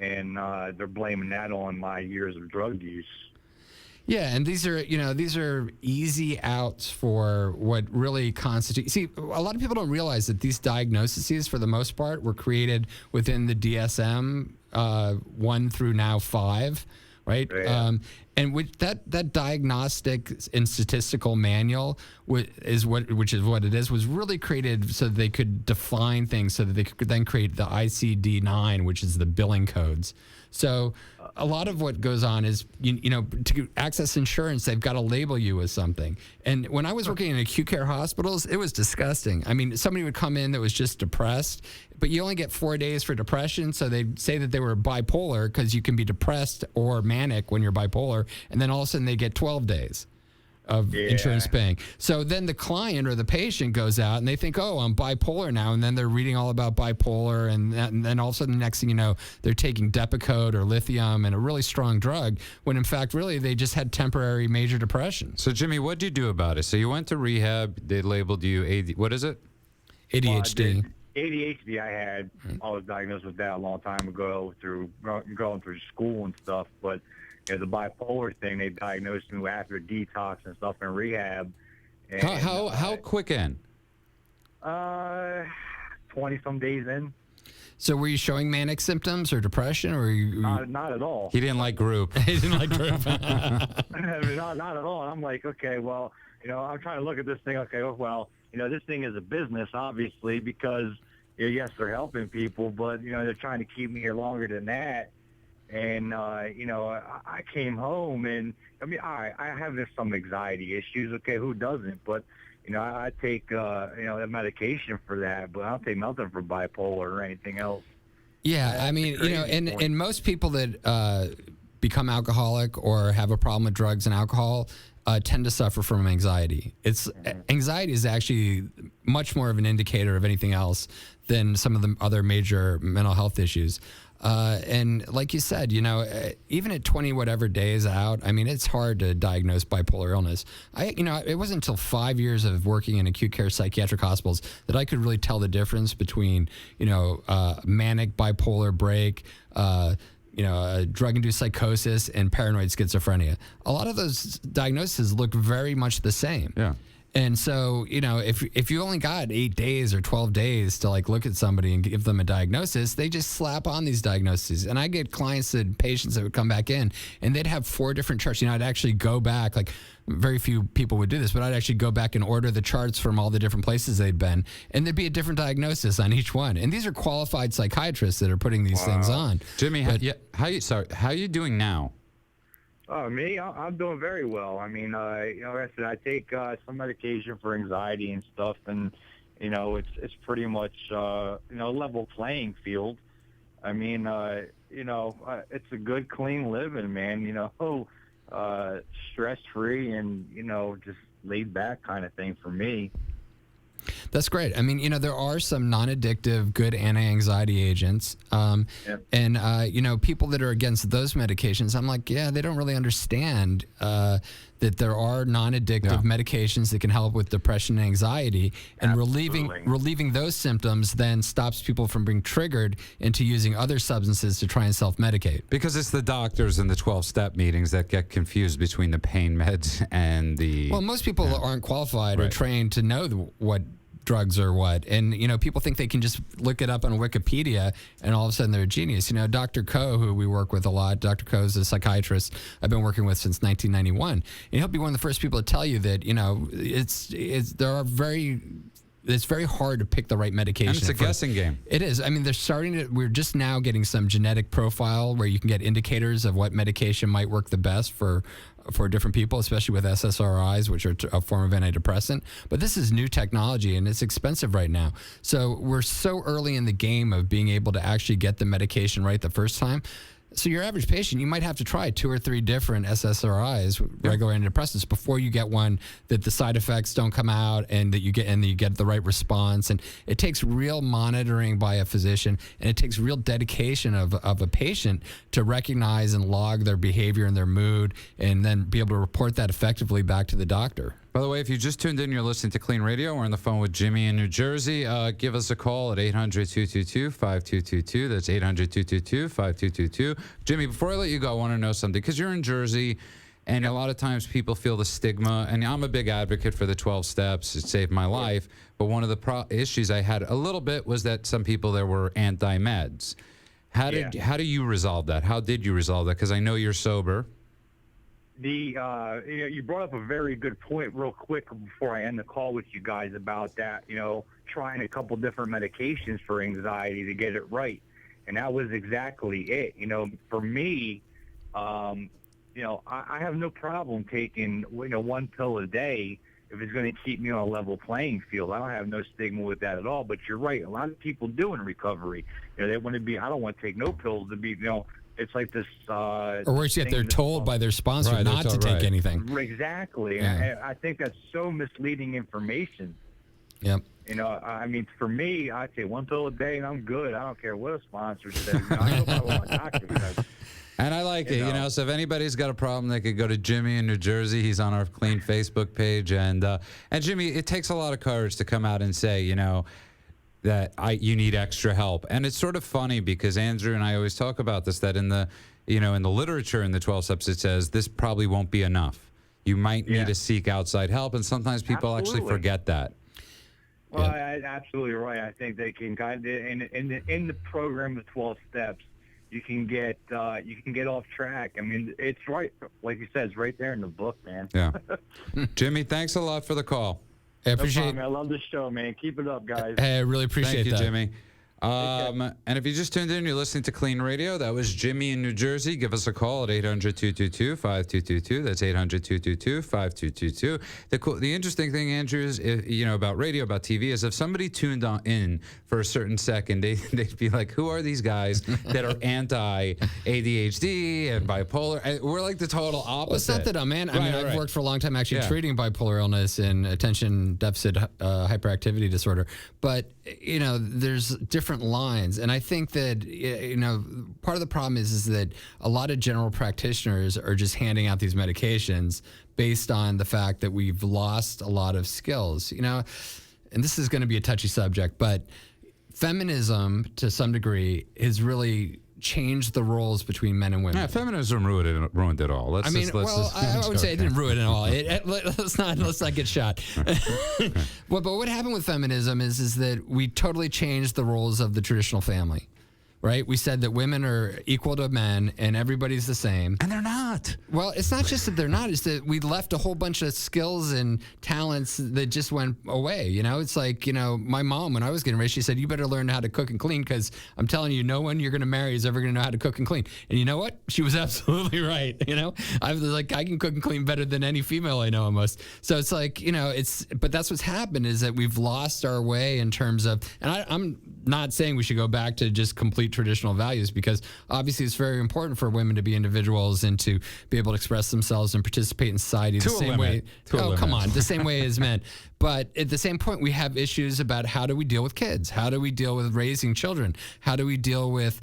and they're blaming that on my years of drug use. Yeah, and these are easy outs for what really constitutes. See, a lot of people don't realize that these diagnoses, for the most part, were created within the DSM 1 through now 5. Right, yeah. And with that diagnostic and statistical manual, which is what it is, was really created so that they could define things, so that they could then create the ICD-9, which is the billing codes. So a lot of what goes on is, to access insurance, they've got to label you as something. And when I was working in acute care hospitals, it was disgusting. I mean, somebody would come in that was just depressed, but you only get 4 days for depression. So they'd say that they were bipolar because you can be depressed or manic when you're bipolar. And then all of a sudden they get 12 days of insurance paying. So then the client or the patient goes out and they think, oh, I'm bipolar now. And then they're reading all about bipolar. And then all of a sudden, the next thing you know, they're taking Depakote or lithium and a really strong drug, when in fact, really, they just had temporary major depression. So, Jimmy, what did you do about it? So you went to rehab. They labeled you what is it? ADHD. ADHD I had. I was diagnosed with that a long time ago through going through school and stuff. But the bipolar thing, they diagnosed me after detox and stuff in rehab. And, how quick in? 20-some days in. So were you showing manic symptoms or depression, or not at all? He didn't like group. He didn't like group. not at all. I'm like, okay, well, I'm trying to look at this thing. Okay, well, this thing is a business, obviously, because yes, they're helping people, but they're trying to keep me here longer than that. And, I came home and, I have some anxiety issues. Okay, who doesn't? But, I take, a medication for that, but I don't take nothing for bipolar or anything else. Yeah, and most people that become alcoholic or have a problem with drugs and alcohol tend to suffer from anxiety. Anxiety is actually much more of an indicator of anything else than some of the other major mental health issues. And like you said, even at 20 whatever days out, it's hard to diagnose bipolar illness. It wasn't until 5 years of working in acute care psychiatric hospitals that I could really tell the difference between, manic bipolar break, drug-induced psychosis, and paranoid schizophrenia. A lot of those diagnoses look very much the same. Yeah. And so, if you only got 8 days or 12 days to look at somebody and give them a diagnosis, they just slap on these diagnoses. And I get clients and patients that would come back in and they'd have 4 different charts. I'd actually go back, very few people would do this, but I'd actually go back and order the charts from all the different places they'd been, and there'd be a different diagnosis on each one. And these are qualified psychiatrists that are putting these things on. Jimmy, how you doing now? Me, I'm doing very well. I mean, like I said, I take some medication for anxiety and stuff, and it's pretty much level playing field. I mean, it's a good, clean living, man. Stress free and just laid back kind of thing for me. That's great. I mean, there are some non-addictive, good anti-anxiety agents. And, people that are against those medications, I'm like, yeah, they don't really understand that there are non-addictive medications that can help with depression and anxiety. And relieving those symptoms then stops people from being triggered into using other substances to try and self-medicate. Because it's the doctors in the 12-step meetings that get confused between the pain meds and the... Well, most people aren't qualified or trained to know what drugs are what. And, people think they can just look it up on Wikipedia and all of a sudden they're a genius. Dr. Koh, who we work with a lot, Dr. Koh is a psychiatrist I've been working with since 1991. And he'll be one of the first people to tell you that, it's very hard to pick the right medication. And it's a guessing game. It is. I mean, we're just now getting some genetic profile where you can get indicators of what medication might work the best for different people, especially with SSRIs, which are a form of antidepressant. But this is new technology, and it's expensive right now. So we're so early in the game of being able to actually get the medication right the first time. So your average patient, you might have to try 2 or 3 different SSRIs, regular antidepressants, before you get one that the side effects don't come out and that you get the right response. And it takes real monitoring by a physician, and it takes real dedication of a patient to recognize and log their behavior and their mood, and then be able to report that effectively back to the doctor. By the way, if you just tuned in, you're listening to Clean Radio. We're on the phone with Jimmy in New Jersey. Give us a call at 800-222-5222. That's 800-222-5222. Jimmy, before I let you go, I want to know something, because you're in Jersey, and a lot of times people feel the stigma, and I'm a big advocate for the 12 steps. It saved my life. But one of the issues I had a little bit was that some people there were anti-meds. How do you resolve that? How did you resolve that? Because I know you're sober. You brought up a very good point real quick before I end the call with you guys about that, trying a couple different medications for anxiety to get it right. And that was exactly it. For me, I have no problem taking, 1 pill a day if it's going to keep me on a level playing field. I don't have no stigma with that at all. But you're right. A lot of people do in recovery. They want to be, I don't want to take no pills to be, it's like this. Or worse yet, they're told by their sponsor not to take anything. Exactly. Yeah. I think that's so misleading information. Yep. I mean, for me, I say 1 pill a day and I'm good. I don't care what a sponsor says. I go by what my doctor says. And I like it, so if anybody's got a problem, they could go to Jimmy in New Jersey. He's on our Clean Facebook page. And Jimmy, it takes a lot of courage to come out and say, that you need extra help. And it's sort of funny because Andrew and I always talk about this, that in the literature in the 12 steps, it says this probably won't be enough. You might need to seek outside help. And sometimes people actually forget that. Well, absolutely right. I think they can kind of, in the program of 12 steps, you can get off track. I mean, it's right, like you said, it's right there in the book, man. Yeah. Jimmy, thanks a lot for the call. I appreciate it. I love the show, man. Keep it up, guys. Hey, I really appreciate that. Thank you, Jimmy. And if you just tuned in, you're listening to Clean Radio. That was Jimmy in New Jersey. Give us a call at 800-222-5222. That's 800-222-5222. The interesting thing, Andrew, is about radio, about TV, is if somebody tuned in for a certain second, they'd be like, who are these guys that are anti-ADHD and bipolar? We're like the total opposite. Well, it's not that I'm I've worked for a long time actually treating bipolar illness and attention deficit hyperactivity disorder. But, there's different lines. And I think that, part of the problem is that a lot of general practitioners are just handing out these medications based on the fact that we've lost a lot of skills, and this is going to be a touchy subject, but feminism to some degree has really changed the roles between men and women. Yeah, feminism ruined it all. I would say it didn't ruin it all. Let's not get shot. But what happened with feminism is that we totally changed the roles of the traditional family. right? We said that women are equal to men and everybody's the same. And they're not. Well, it's not just that they're not. It's that we left a whole bunch of skills and talents that just went away. It's like, my mom, when I was getting raised, she said, you better learn how to cook and clean because I'm telling you, no one you're going to marry is ever going to know how to cook and clean. And you know what? She was absolutely right. I was like, I can cook and clean better than any female I know almost. So it's like, but that's what's happened is that we've lost our way in terms of, and I'm not saying we should go back to just complete traditional values because obviously it's very important for women to be individuals and to be able to express themselves and participate in society the same way. Oh, come on, the same way as men. But at the same point, we have issues about how do we deal with kids? How do we deal with raising children? How do we deal with,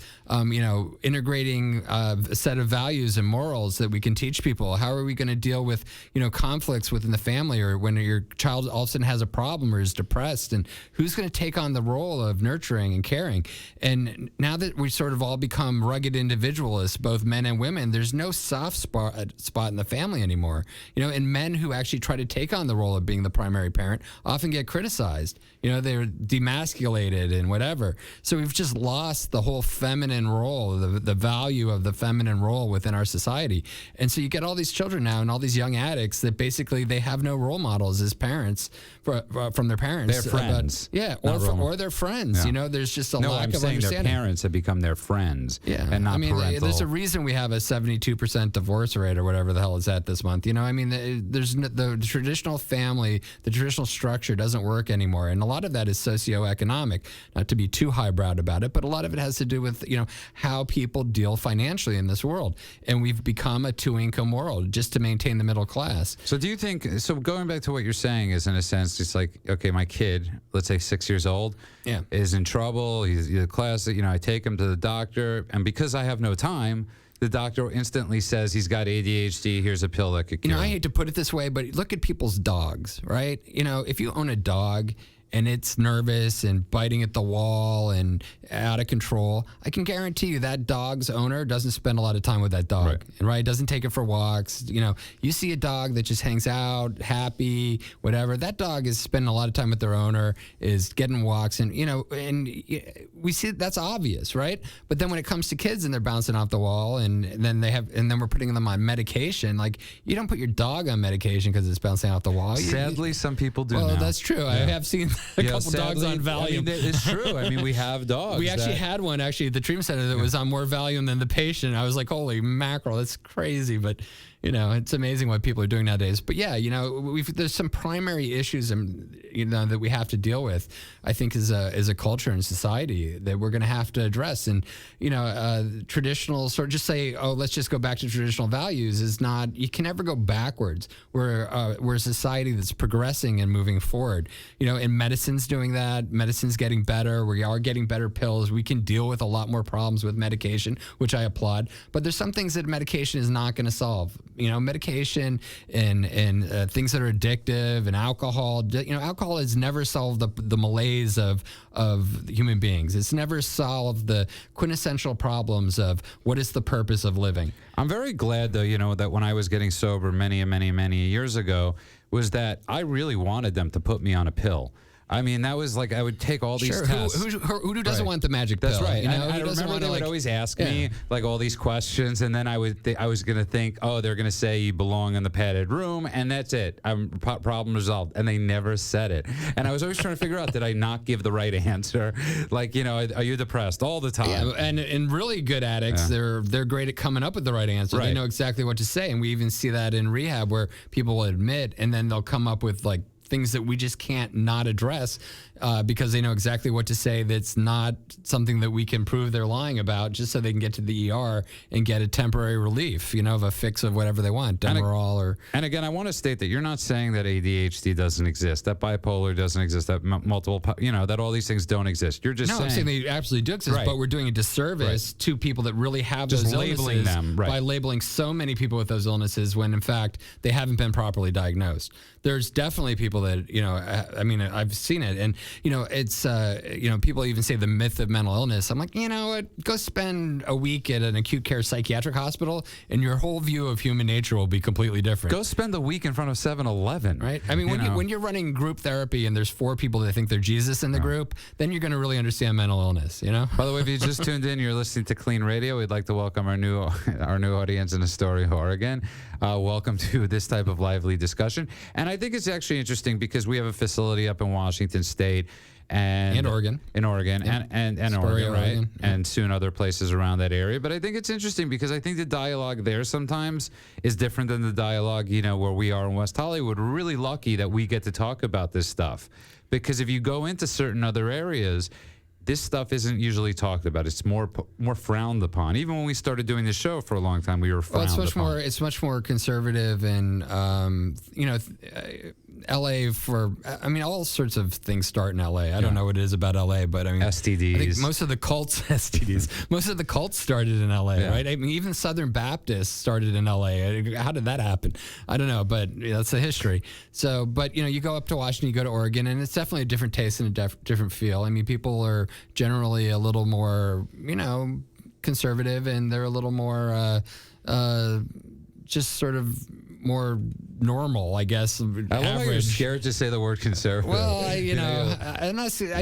integrating a set of values and morals that we can teach people? How are we going to deal with, conflicts within the family or when your child all of a sudden has a problem or is depressed? And who's going to take on the role of nurturing and caring? And now that we sort of all become rugged individualists, both men and women, there's no soft spot in the family anymore. And men who actually try to take on the role of being the primary parent often get criticized. They're demasculated and whatever. So we've just lost the whole feminine role, the value of the feminine role within our society. And so you get all these children now and all these young addicts that basically they have no role models as parents from their parents. They're friends. Or their friends. Yeah. There's just a No, lack I'm of saying understanding. their parents have become their friends. Yeah, and not parental. There's a reason we have a 72% divorce rate or whatever the hell it's at this month. There's the traditional family, the traditional structure doesn't work anymore, and a lot of that is socioeconomic. Not to be too highbrowed about it, but a lot of it has to do with how people deal financially in this world, and we've become a two-income world just to maintain the middle class. So do you think? So going back to what you're saying is, in a sense, it's like, okay, my kid, let's say 6 years old, is in trouble. He's in class. I take him to the doctor, and because I have no time, the doctor instantly says he's got ADHD. Here's a pill that could cure him. I hate to put it this way, but look at people's dogs, right? If you own a dog and it's nervous and biting at the wall and out of control, I can guarantee you that dog's owner doesn't spend a lot of time with that dog, right? Doesn't take it for walks. You see a dog that just hangs out, happy, whatever. That dog is spending a lot of time with their owner, is getting walks, and we see that's obvious, right? But then when it comes to kids and they're bouncing off the wall, and then we're putting them on medication. Like, you don't put your dog on medication because it's bouncing off the wall. Sadly, some people do. Well, now. that's true. Yeah. I have seen a couple dogs on Valium. It's true. We have dogs. We actually had one at the treatment center that was on more Valium than the patient. I was like, holy mackerel, that's crazy. But it's amazing what people are doing nowadays. But yeah, there's some primary issues, that we have to deal with. I think as a culture and society that we're going to have to address. And traditional sort of just say, oh, let's just go back to traditional values is not. You can never go backwards. We're a society that's progressing and moving forward. And medicine's doing that. Medicine's getting better. We are getting better pills. We can deal with a lot more problems with medication, which I applaud. But there's some things that medication is not going to solve. Medication and things that are addictive and alcohol. Alcohol has never solved the malaise of human beings. It's never solved the quintessential problems of what is the purpose of living. I'm very glad, though, that when I was getting sober many, many, many years ago, was that I really wanted them to put me on a pill. That was like I would take all these tests. Who doesn't want the magic pill? That's right. I Who remember they would always ask me like all these questions, and then I was going to think, oh, they're going to say you belong in the padded room, and that's it. Problem resolved. And they never said it. And I was always trying to figure out, did I not give the right answer? Like, are you depressed all the time? Yeah, and really good addicts, they're great at coming up with the right answer. Right. They know exactly what to say, and we even see that in rehab where people will admit, and then they'll come up with like things that we just can't not address because they know exactly what to say that's not something that we can prove they're lying about, just so they can get to the ER and get a temporary relief, of a fix of whatever they want, Demerol or... And again, I want to state that you're not saying that ADHD doesn't exist, that bipolar doesn't exist, that multiple, that all these things don't exist. You're just saying... No, I'm saying they absolutely do exist, but we're doing a disservice to people that really have just those labeling illnesses them, by labeling so many people with those illnesses when, in fact, they haven't been properly diagnosed. There's definitely people that, I mean, I've seen it, and it's people even say the myth of mental illness. I'm like, go spend a week at an acute care psychiatric hospital, and your whole view of human nature will be completely different. Go spend a week in front of 7-Eleven. Right? I mean, when you're running group therapy and there's 4 people that think they're Jesus in the group, then you're going to really understand mental illness. By the way, if you just tuned in, you're listening to KLEAN Radio. We'd like to welcome our new audience in Astoria, Oregon. Welcome to this type of lively discussion. And I think it's actually interesting because we have a facility up in Washington State and Oregon. In Oregon and Oregon, right? Oregon. Yeah. And soon other places around that area. But I think it's interesting because I think the dialogue there sometimes is different than the dialogue, where we are in West Hollywood. We're really lucky that we get to talk about this stuff, because if you go into certain other areas, this stuff isn't usually talked about. It's more frowned upon. Even when we started doing this show for a long time, we were frowned upon. It's much more conservative, and LA all sorts of things start in LA. I don't know what it is about LA, but I mean STDs. I think most of the cults STDs. Most of the cults started in LA, right? I mean, even Southern Baptists started in LA. How did that happen? I don't know, but that's the history. So, but you go up to Washington, you go to Oregon, and it's definitely a different taste and a different feel. I mean, people are generally a little more, conservative, and they're a little more just sort of more normal, I guess. I love how you're scared to say the word conservative. Well, I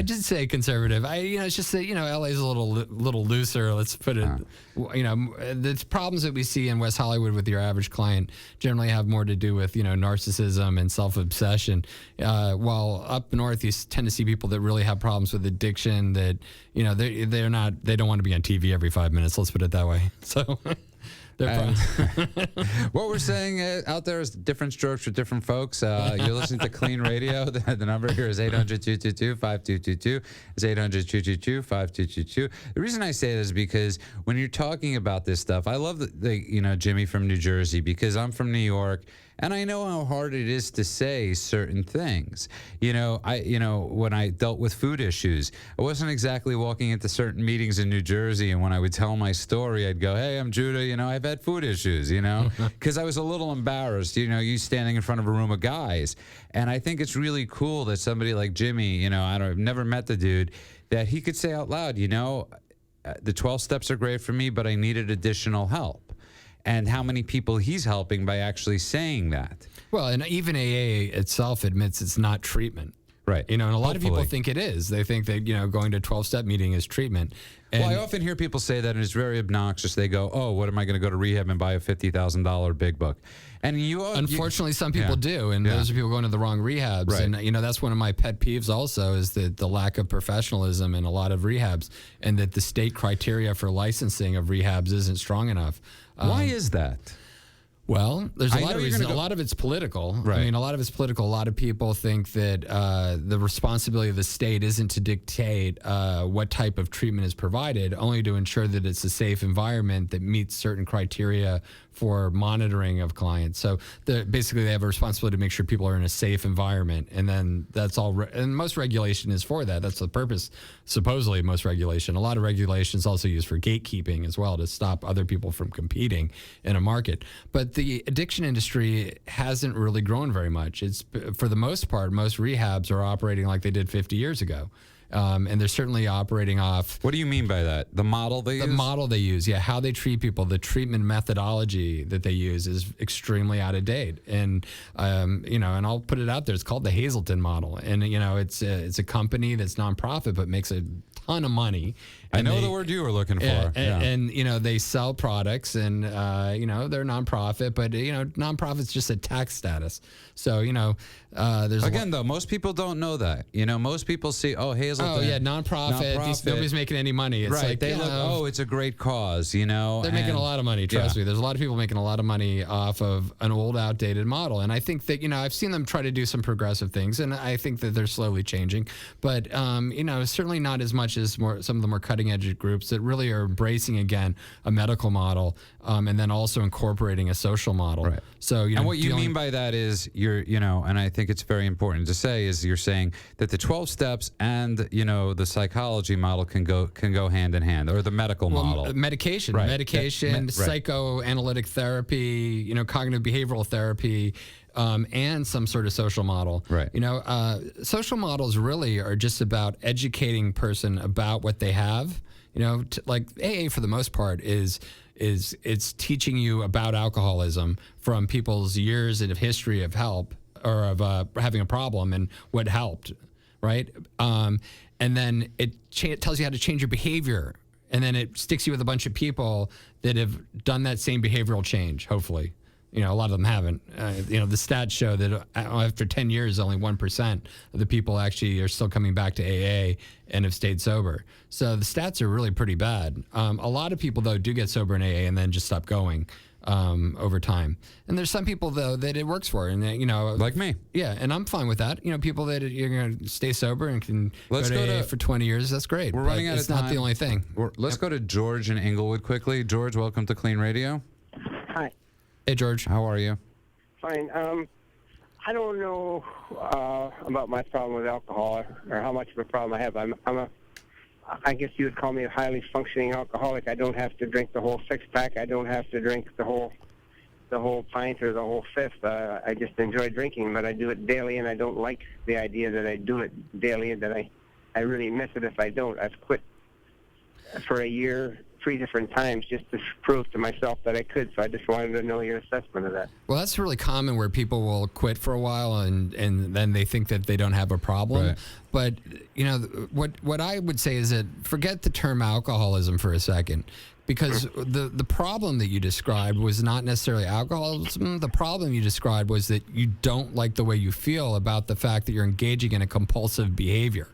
did say conservative. It's just that LA is a little looser. Let's put it. The problems that we see in West Hollywood with your average client generally have more to do with narcissism and self-obsession. While up north, you tend to see people that really have problems with addiction. That they don't want to be on TV every 5 minutes. Let's put it that way. So. What we're saying out there is different strokes for different folks. You're listening to KLEAN Radio. The number here is 800-222-5222. It's 800-222-5222. The reason I say this is because when you're talking about this stuff, I love Jimmy from New Jersey, because I'm from New York. And I know how hard it is to say certain things. When I dealt with food issues, I wasn't exactly walking into certain meetings in New Jersey, and when I would tell my story, I'd go, "Hey, I'm Judah. I've had food issues." Because I was a little embarrassed. You standing in front of a room of guys, and I think it's really cool that somebody like Jimmy, I've never met the dude, that he could say out loud, the 12 steps are great for me, but I needed additional help. And how many people he's helping by actually saying that. Well, and even AA itself admits it's not treatment. Right. And a lot of people think it is. They think that, going to a 12-step meeting is treatment. And I often hear people say that, and it's very obnoxious. They go, "Oh, what am I going to go to rehab and buy a $50,000 big book?" And unfortunately, some people do, and those are people going to the wrong rehabs. Right. And that's one of my pet peeves also, is that the lack of professionalism in a lot of rehabs, and that the state criteria for licensing of rehabs isn't strong enough. Why is that? Well, there's a lot of reasons. A lot of it's political. Right. I mean, a lot of it's political. A lot of people think that the responsibility of the state isn't to dictate what type of treatment is provided, only to ensure that it's a safe environment that meets certain criteria for monitoring of clients. So basically, they have a responsibility to make sure people are in a safe environment, and then that's all. And most regulation is for that. That's the purpose, supposedly, most regulation. A lot of regulation is also used for gatekeeping as well, to stop other people from competing in a market. But the addiction industry hasn't really grown very much. It's, for the most part, most rehabs are operating like they did 50 years ago. And they're certainly operating off. What do you mean by that? The model they use? The model they use, how they treat people, the treatment methodology that they use is extremely out of date. And, and I'll put it out there, it's called the Hazelton model. And, it's a company that's nonprofit, but makes a ton of money. I know the word you were looking for. And they sell products, and, they're nonprofit, but, nonprofit's just a tax status. So, there's though, most people don't know that. Most people see, Hazelton. Oh, yeah, nonprofit. Nobody's making any money. It's like, they look, it's a great cause, They're making a lot of money, trust me. There's a lot of people making a lot of money off of an old, outdated model. And I think that, I've seen them try to do some progressive things, and I think that they're slowly changing. But, certainly not as much as some of the more cutting-edge groups that really are embracing, again, a medical model, and then also incorporating a social model. Right. So, and what you mean by that is and I think it's very important to say, is you're saying that the 12 steps and, the psychology model can go hand in hand, or the medical model. Medication, right. psychoanalytic therapy, cognitive behavioral therapy, and some sort of social model. Right. Social models really are just about educating person about what they have. Like AA for the most part is it's teaching you about alcoholism from people's years of history of help or of having a problem and what helped, right? And then it tells you how to change your behavior, and then it sticks you with a bunch of people that have done that same behavioral change, hopefully. A lot of them haven't. The stats show that after 10 years, only 1% of the people actually are still coming back to AA and have stayed sober. So the stats are really pretty bad. A lot of people, though, do get sober in AA and then just stop going over time. And there's some people, though, that it works for. And, like me. Yeah, and I'm fine with that. People that you're going to stay sober and can go to AA for 20 years, that's great. We're running out of time. It's not the only thing. Let's go to George in Inglewood quickly. George, welcome to KLEAN Radio. Hi. Hey, George. How are you? Fine. I don't know about my problem with alcohol or how much of a problem I have. I guess you would call me a highly functioning alcoholic. I don't have to drink the whole six-pack. I don't have to drink the whole pint or the whole fifth. I just enjoy drinking, but I do it daily, and I don't like the idea that I do it daily and that I really miss it if I don't. I've quit for a year 3 different times just to prove to myself that I could. So I just wanted to know your assessment of that. Well, that's really common where people will quit for a while and then they think that they don't have a problem. Right. But, what I would say is that forget the term alcoholism for a second, because the problem that you described was not necessarily alcoholism. The problem you described was that you don't like the way you feel about the fact that you're engaging in a compulsive behavior.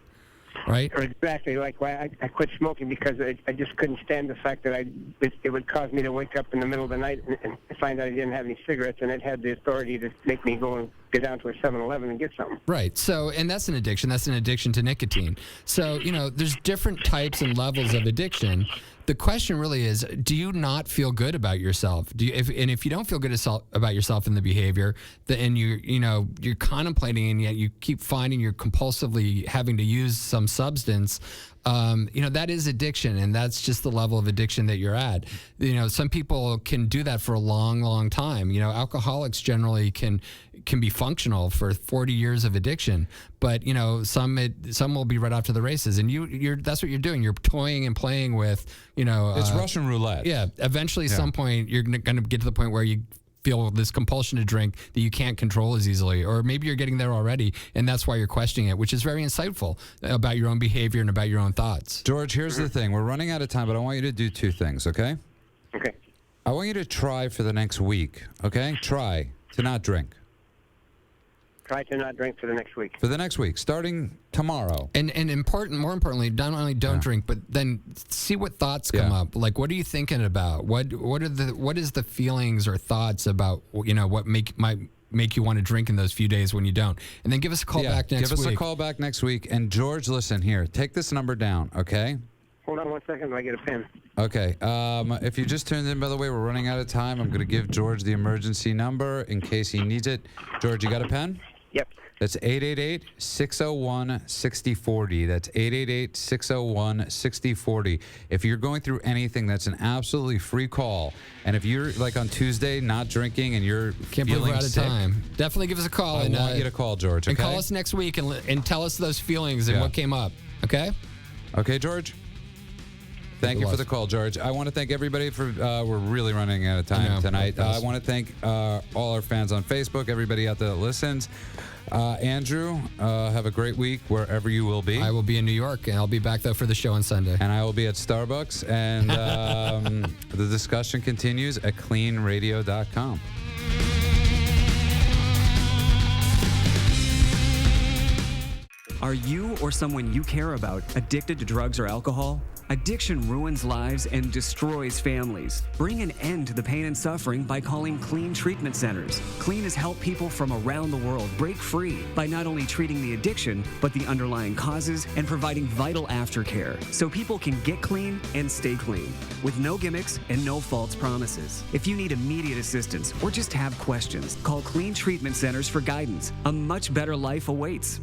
Right? Or exactly, like why I quit smoking because I just couldn't stand the fact that it would cause me to wake up in the middle of the night and find out I didn't have any cigarettes, and it had the authority to make me go and get down to a 7-Eleven and get something. Right. So, and that's an addiction. That's an addiction to nicotine. So, there's different types and levels of addiction. The question really is, do you not feel good about yourself? If you don't feel good about yourself in the behavior, and you're contemplating, and yet you keep finding you're compulsively having to use some substance, that is addiction, and that's just the level of addiction that you're at. Some people can do that for a long, long time. Alcoholics generally can be functional for 40 years of addiction, but some will be right off to the races, and you're that's what you're doing. You're toying and playing with, it's Russian roulette. Yeah. Eventually, at some point, you're going to get to the point where you feel this compulsion to drink that you can't control as easily, or maybe you're getting there already, and that's why you're questioning it, which is very insightful about your own behavior and about your own thoughts. George, here's the thing. We're running out of time, but I want you to do 2 things, okay? Okay. I want you to try for the next week, okay? Try to not drink. Try to not drink for the next week. For the next week, starting tomorrow. And more importantly, not only don't drink, but then see what thoughts come up. Like, what are you thinking about? What is the feelings or thoughts about what might make you want to drink in those few days when you don't? And then give us a call back next week. Give us a call back next week. And George, listen here. Take this number down, okay? Hold on 1 second. I get a pen. Okay. If you just tuned in, by the way, we're running out of time. I'm going to give George the emergency number in case he needs it. George, you got a pen? Yep. That's 888-601-6040. That's 888-601-6040. If you're going through anything, that's an absolutely free call. And if you're, like on Tuesday, not drinking and you're Can't believe we're out of time. Definitely give us a call. I want you to call, George, okay? And call us next week and tell us those feelings and what came up, okay? Okay, George? Thank you for the call, George. I want to thank everybody for, we're really running out of time tonight. I want to thank all our fans on Facebook, everybody out there that listens. Andrew, have a great week wherever you will be. I will be in New York, and I'll be back, though, for the show on Sunday. And I will be at Starbucks, and the discussion continues at KLEANRadio.com. Are you or someone you care about addicted to drugs or alcohol? Addiction ruins lives and destroys families. Bring an end to the pain and suffering by calling KLEAN Treatment Centers. KLEAN has helped people from around the world break free by not only treating the addiction, but the underlying causes and providing vital aftercare so people can get clean and stay clean with no gimmicks and no false promises. If you need immediate assistance or just have questions, call KLEAN Treatment Centers for guidance. A much better life awaits.